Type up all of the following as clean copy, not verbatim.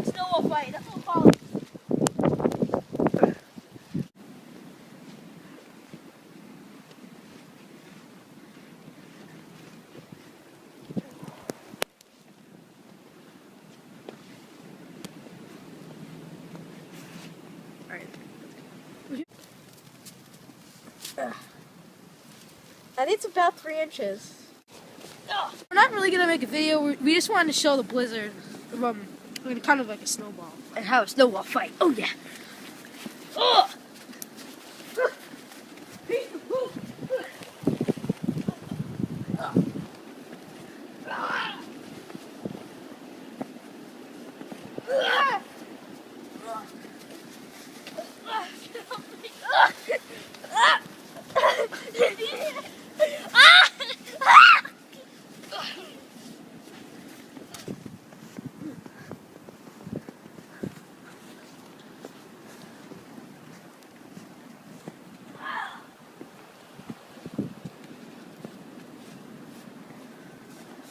Snowball fight. That's what we'll call it. I think it's about 3 inches. We're not really gonna make a video. We just wanted to show the blizzard, kind of like a snowball, and how a snowball fight. Oh yeah. Oh.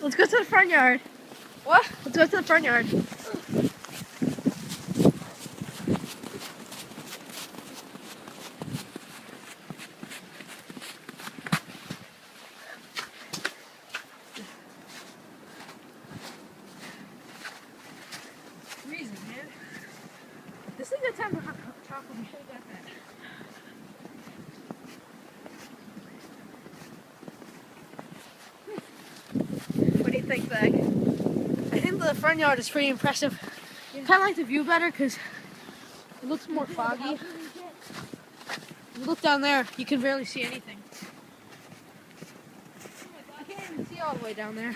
Let's go to the front yard. What? Let's go to the front yard. Freezing, man. This is a good time to have chocolate. We should have got that. What do you think, Zach? I think the front yard is pretty impressive. I kind of like the view better because it looks more foggy. You look down there, you can barely see anything. I can't even see all the way down there.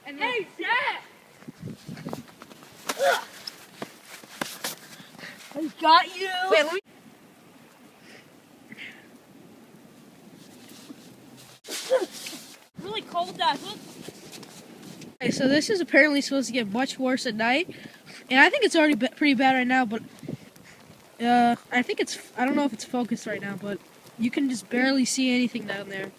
And hey, Zach! I got you! Wait, let me... Really cold out. Okay, so this is apparently supposed to get much worse at night, and I think it's already pretty bad right now. But I think I don't know if it's focused right now, but you can just barely see anything down there.